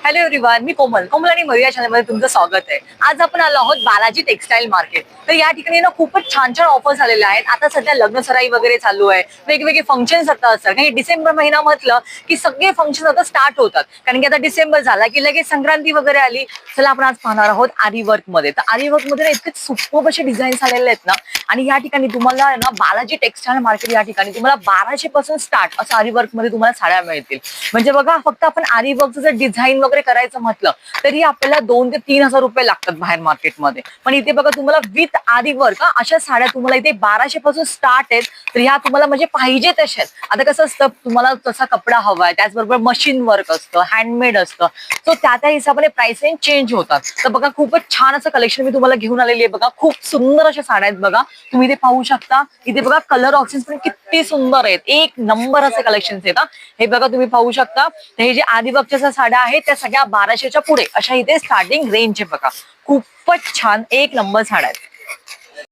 Hello everyone, मी कोमल आणि मरिया चॅनलमध्ये तुमचं स्वागत आहे. आज आपण आलो आहोत बालाजी टेक्सटाईल मार्केट. तर या ठिकाणी ना खूपच छान छान ऑफर्स आलेल्या आहेत. आता सध्या लग्न सराई वगैरे चालू आहे, वेगवेगळे फंक्शन्स आता असतात. काही डिसेंबर महिना म्हटलं की सगळे फंक्शन आता स्टार्ट होतात, कारण की आता डिसेंबर झाला की लगेच संक्रांती वगैरे आली. चला आपण आज पाहणार आहोत आरी वर्क मध्ये. तर आरी वर्क मध्ये इतके सुपर असे डिझाईन्स आलेले आहेत ना, आणि या ठिकाणी तुम्हाला ना बालाजी टेक्सटाईल मार्केट या ठिकाणी तुम्हाला 1200 पासून स्टार्ट असं आरी वर्क मध्ये तुम्हाला साड्या मिळतील. म्हणजे बघा, फक्त आपण आरी वर्कचं जर डिझाईन वगैरे करायचं म्हटलं तरी आपल्याला 2 ते 3,000 रुपये लागतात बाहेर मार्केटमध्ये. पण इथे बघा, तुम्हाला विथ आरी वर्क अशा साड्या तुम्हाला इथे 1200 पासून स्टार्ट आहेत. तर ह्या तुम्हाला म्हणजे पाहिजे तशाच. आता कसं असतं, तुम्हाला तसा कपडा हवाय, त्याचबरोबर मशीन वर्क असतं, हँडमेड असतं, तो त्या हिशोबाने प्राइस रेंज चेंज होतात. तर बघा, खूपच छान असं कलेक्शन मी तुम्हाला घेऊन आलेली आहे. बघा, खूप सुंदर अशा साड्या आहेत. बघा, तुम्ही इथे पाहू शकता. इथे बघा, कलर ऑप्शन्स पण किती सुंदर आहेत. एक नंबर असे कलेक्शन आहेत. हे बघा, तुम्ही पाहू शकता. हे जे आरी वर्कच्या साड्या आहेत त्या सगळ्या 1200च्या पुढे अशा इथे स्टार्टिंग रेंज आहे. बघा, खूपच छान एक नंबर साड्या आहेत.